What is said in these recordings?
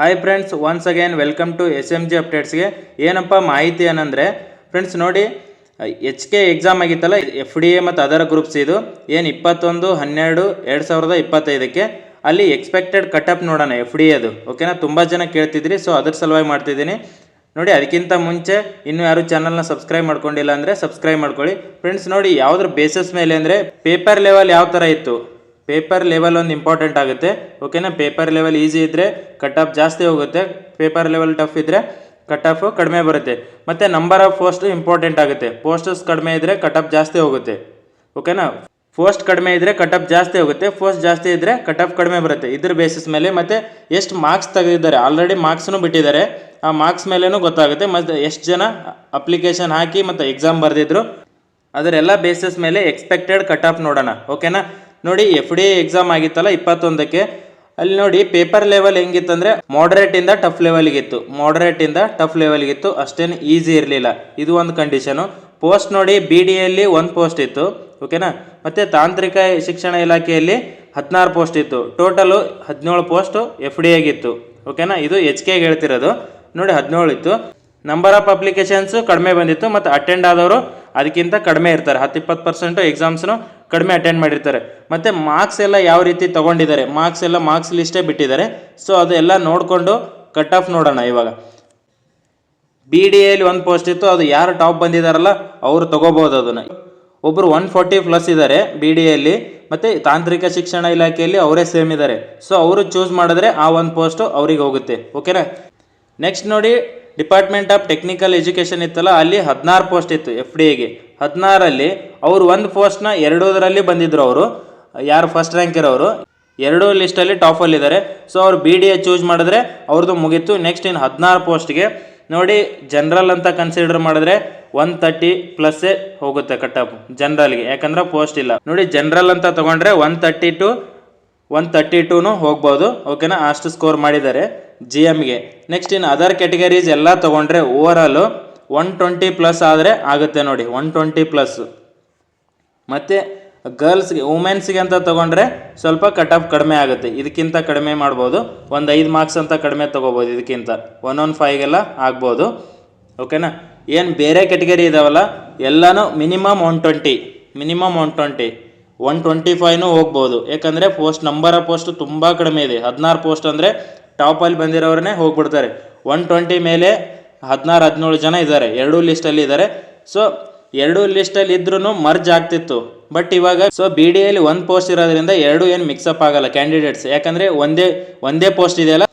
Hi friends, once again welcome to SMG ಅಪ್ಡೇಟ್ಸ್ಗೆ. ಏನಪ್ಪ ಮಾಹಿತಿ ಏನಂದರೆ ಫ್ರೆಂಡ್ಸ್ ನೋಡಿ, HK ಎಕ್ಸಾಮ್ ಆಗಿತ್ತಲ್ಲ FDA ಮತ್ತು ಅದರ್ ಗ್ರೂಪ್ಸ್, ಇದು ಏನು 21/12/2025ಕ್ಕೆ ಅಲ್ಲಿ ಎಕ್ಸ್ಪೆಕ್ಟೆಡ್ ಕಟಪ್ ನೋಡೋಣ FDA ಅದು. ಓಕೆನಾ, ತುಂಬ ಜನ ಕೇಳ್ತಿದ್ರಿ, ಸೊ ಅದ್ರ ಸಲುವಾಗಿ ಮಾಡ್ತಿದ್ದೀನಿ ನೋಡಿ. ಅದಕ್ಕಿಂತ ಮುಂಚೆ ಇನ್ನೂ ಯಾರು ಚಾನಲ್ನ ಸಬ್ಸ್ಕ್ರೈಬ್ ಮಾಡ್ಕೊಂಡಿಲ್ಲ ಅಂದರೆ ಸಬ್ಸ್ಕ್ರೈಬ್ ಮಾಡ್ಕೊಳ್ಳಿ ಫ್ರೆಂಡ್ಸ್. ನೋಡಿ, ಯಾವುದ್ರ ಬೇಸಿಸ್ ಮೇಲೆ ಅಂದರೆ ಪೇಪರ್ ಲೆವೆಲ್ ಯಾವ ಥರ ಇತ್ತು, ಪೇಪರ್ ಲೆವೆಲ್ ಒಂದು ಇಂಪಾರ್ಟೆಂಟ್ ಆಗುತ್ತೆ. ಓಕೆನಾ, ಪೇಪರ್ ಲೆವೆಲ್ ಈಸಿ ಇದ್ದರೆ ಕಟ್ ಆಫ್ ಜಾಸ್ತಿ ಹೋಗುತ್ತೆ, ಪೇಪರ್ ಲೆವೆಲ್ ಟಫ್ ಇದ್ದರೆ ಕಟ್ ಆಫ್ ಕಡಿಮೆ ಬರುತ್ತೆ. ಮತ್ತು ನಂಬರ್ ಆಫ್ ಪೋಸ್ಟ್ ಇಂಪಾರ್ಟೆಂಟ್ ಆಗುತ್ತೆ, ಪೋಸ್ಟಸ್ ಕಡಿಮೆ ಇದ್ದರೆ ಕಟ್ ಆಫ್ ಜಾಸ್ತಿ ಹೋಗುತ್ತೆ. ಓಕೆನಾ, ಪೋಸ್ಟ್ ಕಡಿಮೆ ಇದ್ದರೆ ಕಟ್ ಆಫ್ ಜಾಸ್ತಿ ಹೋಗುತ್ತೆ, ಪೋಸ್ಟ್ ಜಾಸ್ತಿ ಇದ್ದರೆ ಕಟ್ ಆಫ್ ಕಡಿಮೆ ಬರುತ್ತೆ. ಇದ್ರ ಬೇಸಿಸ್ ಮೇಲೆ ಮತ್ತು ಎಷ್ಟು ಮಾರ್ಕ್ಸ್ ತೆಗೆದಿದ್ದಾರೆ, ಆಲ್ರೆಡಿ ಮಾರ್ಕ್ಸ್ನು ಬಿಟ್ಟಿದ್ದಾರೆ, ಆ ಮಾರ್ಕ್ಸ್ ಮೇಲೇನೂ ಗೊತ್ತಾಗುತ್ತೆ. ಮತ್ತು ಎಷ್ಟು ಜನ ಅಪ್ಲಿಕೇಶನ್ ಹಾಕಿ ಮತ್ತು ಎಕ್ಸಾಮ್ ಬರೆದಿದ್ರು ಅದರೆಲ್ಲ ಬೇಸಿಸ್ ಮೇಲೆ ಎಕ್ಸ್ಪೆಕ್ಟೆಡ್ ಕಟ್ ಆಫ್ ನೋಡೋಣ. ಓಕೆನಾ, ನೋಡಿ FDA ಎಕ್ಸಾಮ್ ಆಗಿತ್ತಲ್ಲ 21ಕ್ಕೆ, ಅಲ್ಲಿ ನೋಡಿ ಪೇಪರ್ ಲೆವೆಲ್ ಹೆಂಗಿತ್ತಂದರೆ ಮಾಡ್ರೇಟಿಂದ ಟಫ್ ಲೆವೆಲ್ಗಿತ್ತು, ಮಾಡ್ರೇಟಿಂದ ಟಫ್ ಲೆವೆಲ್ಗಿತ್ತು, ಅಷ್ಟೇನು ಈಸಿ ಇರಲಿಲ್ಲ. ಇದು ಒಂದು ಕಂಡೀಷನು. ಪೋಸ್ಟ್ ನೋಡಿ, BDಯಲ್ಲಿ 1 ಪೋಸ್ಟ್ ಇತ್ತು. ಓಕೆನಾ, ಮತ್ತು ತಾಂತ್ರಿಕ ಶಿಕ್ಷಣ ಇಲಾಖೆಯಲ್ಲಿ 16 ಪೋಸ್ಟ್ ಇತ್ತು. ಟೋಟಲು 17 ಪೋಸ್ಟು FDAಗಿತ್ತು. ಓಕೆನಾ, ಇದು HKಗೆ ಹೇಳ್ತಿರೋದು. ನೋಡಿ 17 ಇತ್ತು. ನಂಬರ್ ಆಫ್ ಅಪ್ಲಿಕೇಶನ್ಸು ಕಡಿಮೆ ಬಂದಿತ್ತು, ಮತ್ತು ಅಟೆಂಡ್ ಆದವರು ಅದಕ್ಕಿಂತ ಕಡಿಮೆ ಇರ್ತಾರೆ, 10-20% ಎಕ್ಸಾಮ್ಸ್ನು ಕಡಿಮೆ ಅಟೆಂಡ್ ಮಾಡಿರ್ತಾರೆ. ಮತ್ತು ಮಾರ್ಕ್ಸ್ ಎಲ್ಲ ಯಾವ ರೀತಿ ತೊಗೊಂಡಿದ್ದಾರೆ, ಮಾರ್ಕ್ಸ್ ಲಿಸ್ಟೇ ಬಿಟ್ಟಿದ್ದಾರೆ. ಸೊ ಅದೆಲ್ಲ ನೋಡಿಕೊಂಡು ಕಟ್ ಆಫ್ ನೋಡೋಣ. ಇವಾಗ BDಯಲ್ಲಿ 1 ಪೋಸ್ಟ್ ಇತ್ತು, ಅದು ಯಾರು ಟಾಪ್ ಬಂದಿದ್ದಾರಲ್ಲ ಅವರು ತೊಗೋಬೋದು ಅದನ್ನು. ಒಬ್ಬರು 140+ ಇದ್ದಾರೆ BDಯಲ್ಲಿ, ಮತ್ತು ತಾಂತ್ರಿಕ ಶಿಕ್ಷಣ ಇಲಾಖೆಯಲ್ಲಿ ಅವರೇ ಸೇಮ್ ಇದ್ದಾರೆ. ಸೊ ಅವರು ಚೂಸ್ ಮಾಡಿದ್ರೆ ಆ 1 ಪೋಸ್ಟು ಅವ್ರಿಗೆ ಹೋಗುತ್ತೆ. ಓಕೆನಾ, ನೆಕ್ಸ್ಟ್ ನೋಡಿ, ಡಿಪಾರ್ಟ್ಮೆಂಟ್ ಆಫ್ ಟೆಕ್ನಿಕಲ್ ಎಜುಕೇಷನ್ ಇತ್ತಲ್ಲ, ಅಲ್ಲಿ 16 ಪೋಸ್ಟ್ ಇತ್ತು FDAಗೆ. 16ರಲ್ಲಿ ಅವರು 1 ಪೋಸ್ಟ್ನ 2ರಲ್ಲಿ ಬಂದಿದ್ರು. ಅವರು ಯಾರು ಫಸ್ಟ್ ರ್ಯಾಂಕ್ ಇರೋರು 2 ಲಿಸ್ಟಲ್ಲಿ ಟಾಪಲ್ಲಿದ್ದಾರೆ. ಸೊ ಅವರು BDA ಚೂಸ್ ಮಾಡಿದ್ರೆ ಅವ್ರದ್ದು ಮುಗೀತು. ನೆಕ್ಸ್ಟ್ ಇನ್ನು 16 ಪೋಸ್ಟ್ಗೆ ನೋಡಿ, ಜನರಲ್ ಅಂತ ಕನ್ಸಿಡರ್ ಮಾಡಿದ್ರೆ 130+ ಹೋಗುತ್ತೆ ಕಟ್ ಆಫ್ ಜನರಲ್ಗೆ, ಯಾಕಂದ್ರೆ ಪೋಸ್ಟ್ ಇಲ್ಲ. ನೋಡಿ, ಜನರಲ್ ಅಂತ ತೊಗೊಂಡ್ರೆ 132 ಹೋಗ್ಬೋದು. ಓಕೆನಾ, ಅಷ್ಟು ಸ್ಕೋರ್ ಮಾಡಿದ್ದಾರೆ GMಗೆ. ನೆಕ್ಸ್ಟ್ ಇನ್ನು ಅದರ್ ಕ್ಯಾಟಗರೀಸ್ ಎಲ್ಲ ತೊಗೊಂಡ್ರೆ ಓವರಾಲು 120+ ಆದರೆ ಆಗುತ್ತೆ ನೋಡಿ, 120+. ಮತ್ತು ಗರ್ಲ್ಸ್ಗೆ, ವುಮೆನ್ಸ್ಗೆ ಅಂತ ತೊಗೊಂಡ್ರೆ ಸ್ವಲ್ಪ ಕಟ್ ಆಫ್ ಕಡಿಮೆ ಆಗುತ್ತೆ, ಇದಕ್ಕಿಂತ ಕಡಿಮೆ ಮಾಡ್ಬೋದು. ಒಂದು 5 ಮಾರ್ಕ್ಸ್ ಅಂತ ಕಡಿಮೆ ತೊಗೋಬೋದು, ಇದಕ್ಕಿಂತ 115ಗೆಲ್ಲ ಆಗ್ಬೋದು. ಓಕೆನಾ, ಏನು ಬೇರೆ ಕ್ಯಾಟಗರಿ ಇದಾವಲ್ಲ ಎಲ್ಲನೂ ಮಿನಿಮಮ್ 120, 125 ಹೋಗ್ಬೋದು. ಯಾಕಂದರೆ ನಂಬರ್ ಆಫ್ ಪೋಸ್ಟ್ ತುಂಬ ಕಡಿಮೆ ಇದೆ. 16 ಪೋಸ್ಟ್ ಅಂದರೆ ಟಾಪಲ್ಲಿ ಬಂದಿರೋರನ್ನೇ ಹೋಗ್ಬಿಡ್ತಾರೆ. 120 ಮೇಲೆ 16-17 ಜನ ಇದ್ದಾರೆ, 2 ಲಿಸ್ಟಲ್ಲಿ ಇದ್ದಾರೆ. ಸೊ 2 ಲಿಸ್ಟಲ್ಲಿ ಇದ್ರೂ ಮರ್ಜ್ ಆಗ್ತಿತ್ತು. ಬಟ್ ಇವಾಗ BDಯಲ್ಲಿ 1 ಪೋಸ್ಟ್ ಇರೋದ್ರಿಂದ 2 ಏನು ಮಿಕ್ಸಪ್ ಆಗಲ್ಲ ಕ್ಯಾಂಡಿಡೇಟ್ಸ್, ಯಾಕಂದರೆ ಒಂದೇ ಪೋಸ್ಟ್ ಇದೆಯಲ್ಲ.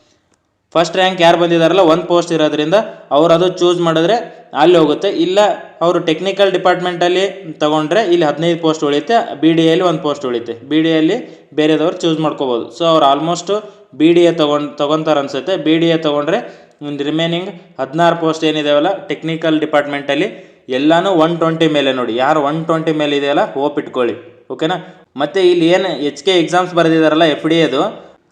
ಫಸ್ಟ್ ರ್ಯಾಂಕ್ ಯಾರು ಬಂದಿದ್ದಾರಲ್ಲ 1 ಪೋಸ್ಟ್ ಇರೋದ್ರಿಂದ ಅವ್ರು ಅದು ಚೂಸ್ ಮಾಡಿದ್ರೆ ಅಲ್ಲಿ ಹೋಗುತ್ತೆ. ಇಲ್ಲ ಅವರು ಟೆಕ್ನಿಕಲ್ ಡಿಪಾರ್ಟ್ಮೆಂಟಲ್ಲಿ ತೊಗೊಂಡ್ರೆ ಇಲ್ಲಿ 15 ಪೋಸ್ಟ್ ಉಳಿಯುತ್ತೆ, BDಯಲ್ಲಿ 1 ಪೋಸ್ಟ್ ಉಳಿಯುತ್ತೆ. BDಯಲ್ಲಿ ಬೇರೆದವ್ರು ಚೂಸ್ ಮಾಡ್ಕೋಬೋದು. ಸೊ ಅವ್ರು ಆಲ್ಮೋಸ್ಟು BDA ತೊಗೊತಾರೆ ಅನಿಸುತ್ತೆ. BDA ತೊಗೊಂಡ್ರೆ ರಿಮೈನಿಂಗ್ 16 ಪೋಸ್ಟ್ ಏನಿದೆಯಲ್ಲ ಟೆಕ್ನಿಕಲ್ ಡಿಪಾರ್ಟ್ಮೆಂಟಲ್ಲಿ ಎಲ್ಲನೂ 120 ಮೇಲೆ ನೋಡಿ. ಯಾರು 120 ಮೇಲೆ ಇದೆಯಲ್ಲ ಹೋಪ್ ಇಟ್ಕೊಳ್ಳಿ. ಓಕೆನಾ, ಮತ್ತು ಇಲ್ಲಿ ಏನು HK ಎಕ್ಸಾಮ್ಸ್ ಬರೆದಿದ್ದಾರಲ್ಲ FDAದು,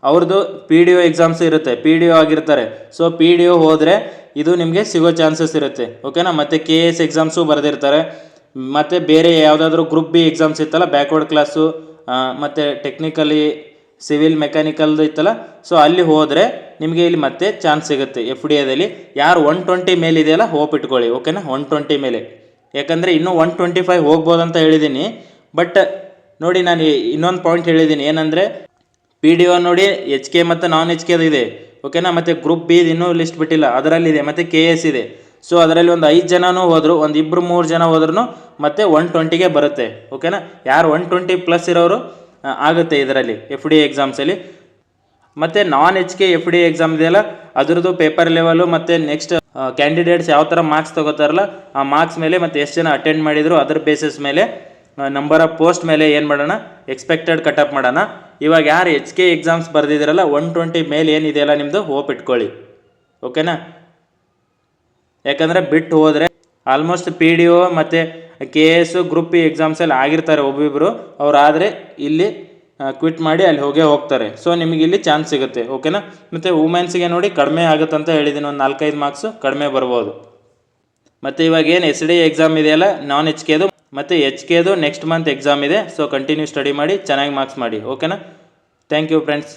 ಅವ್ರದ್ದು PDO ಎಕ್ಸಾಮ್ಸ್ ಇರುತ್ತೆ, PDO ಆಗಿರ್ತಾರೆ. ಸೊ PDO ಹೋದರೆ ಇದು ನಿಮಗೆ ಸಿಗೋ ಚಾನ್ಸಸ್ ಇರುತ್ತೆ. ಓಕೆನಾ, ಮತ್ತು KS ಎಕ್ಸಾಮ್ಸು ಬರೆದಿರ್ತಾರೆ. ಮತ್ತು ಬೇರೆ ಯಾವುದಾದ್ರೂ ಗ್ರೂಪ್ B ಎಕ್ಸಾಮ್ಸ್ ಇತ್ತಲ್ಲ, ಬ್ಯಾಕ್ವರ್ಡ್ ಕ್ಲಾಸು ಮತ್ತು ಟೆಕ್ನಿಕಲಿ ಸಿವಿಲ್ ಮೆಕ್ಯಾನಿಕಲ್ದು ಇತ್ತಲ್ಲ, ಸೊ ಅಲ್ಲಿ ಹೋದರೆ ನಿಮಗೆ ಇಲ್ಲಿ ಮತ್ತೆ ಚಾನ್ಸ್ ಸಿಗುತ್ತೆ FDAದಲ್ಲಿ. ಯಾರು 120 ಮೇಲೆ ಇದೆಯಲ್ಲ ಹೋಪ್ ಇಟ್ಕೊಳ್ಳಿ. ಓಕೆನಾ, 120 ಮೇಲೆ, ಯಾಕಂದರೆ ಇನ್ನೂ 125 ಹೋಗ್ಬೋದಂತ ಹೇಳಿದ್ದೀನಿ. ಬಟ್ ನೋಡಿ, ನಾನು ಇನ್ನೊಂದು ಪಾಯಿಂಟ್ ಹೇಳಿದ್ದೀನಿ, ಏನಂದರೆ PDO ನೋಡಿ HK ಮತ್ತು ನಾನ್ HKದು ಇದೆ. ಓಕೆನಾ, ಮತ್ತು ಗ್ರೂಪ್ B ಇನ್ನೂ ಲಿಸ್ಟ್ ಬಿಟ್ಟಿಲ್ಲ, ಅದರಲ್ಲಿದೆ. ಮತ್ತು KS ಇದೆ. ಸೊ ಅದರಲ್ಲಿ ಒಂದು 5 ಜನನೂ ಹೋದರು, ಒಂದು 2-3 ಜನ ಹೋದ್ರೂ ಮತ್ತೆ 120ಗೆ ಬರುತ್ತೆ. ಓಕೆನಾ, ಯಾರು 120+ ಇರೋರು ಆಗುತ್ತೆ ಇದರಲ್ಲಿ FDA ಎಕ್ಸಾಮ್ಸಲ್ಲಿ. ಮತ್ತು ನಾನ್ HK FDA ಎಕ್ಸಾಮ್ ಇದೆಯಲ್ಲ ಅದರದ್ದು ಪೇಪರ್ ಲೆವೆಲು ಮತ್ತು ನೆಕ್ಸ್ಟ್ ಕ್ಯಾಂಡಿಡೇಟ್ಸ್ ಯಾವ ಥರ ಮಾರ್ಕ್ಸ್ ತೊಗೋತಾರಲ್ಲ ಆ ಮಾರ್ಕ್ಸ್ ಮೇಲೆ ಮತ್ತು ಎಷ್ಟು ಜನ ಅಟೆಂಡ್ ಮಾಡಿದ್ರು ಅದರ ಬೇಸಿಸ್ ಮೇಲೆ, ನಂಬರ್ ಆಫ್ ಪೋಸ್ಟ್ ಮೇಲೆ ಏನು ಮಾಡೋಣ, ಎಕ್ಸ್ಪೆಕ್ಟೆಡ್ ಕಟ್ ಆಫ್ ಮಾಡೋಣ. ಇವಾಗ ಯಾರು HK ಎಕ್ಸಾಮ್ಸ್ ಬರೆದಿದ್ದೀರಲ್ಲ 120 ಮೇಲೆ ಏನಿದೆಯಲ್ಲ ನಿಮ್ಮದು ಹೋಪ್ ಇಟ್ಕೊಳ್ಳಿ. ಓಕೆನಾ, ಯಾಕಂದರೆ ಬಿಟ್ಟು ಹೋದರೆ ಆಲ್ಮೋಸ್ಟ್ PDO ಮತ್ತು KS ಗ್ರೂಪ್ B ಎಕ್ಸಾಮ್ಸಲ್ಲಿ ಆಗಿರ್ತಾರೆ ಒಬ್ಬೊಬ್ಬರು, ಅವ್ರು ಆದರೆ ಇಲ್ಲಿ ಕ್ವಿಟ್ ಮಾಡಿ ಅಲ್ಲಿ ಹೋಗ್ತಾರೆ. ಸೊ ನಿಮಗೆ ಇಲ್ಲಿ ಚಾನ್ಸ್ ಸಿಗುತ್ತೆ. ಓಕೆನಾ, ಮತ್ತು ವುಮೆನ್ಸ್ಗೆ ನೋಡಿ ಕಡಿಮೆ ಆಗುತ್ತಂತ ಹೇಳಿದ್ದೀನಿ, ಒಂದು 4-5 ಮಾರ್ಕ್ಸು ಕಡಿಮೆ ಬರ್ಬೋದು. ಮತ್ತು ಇವಾಗ ಏನು SDA ಎಕ್ಸಾಮ್ ಇದೆಯಲ್ಲ ನಾನ್ HKದು ಮತ್ತು HKದು ನೆಕ್ಸ್ಟ್ ಮಂತ್ ಎಕ್ಸಾಮ್ ಇದೆ. ಸೊ ಕಂಟಿನ್ಯೂ ಸ್ಟಡಿ ಮಾಡಿ, ಚೆನ್ನಾಗಿ ಮಾರ್ಕ್ಸ್ ಮಾಡಿ. ಓಕೆನಾ, ಥ್ಯಾಂಕ್ ಯು ಫ್ರೆಂಡ್ಸ್.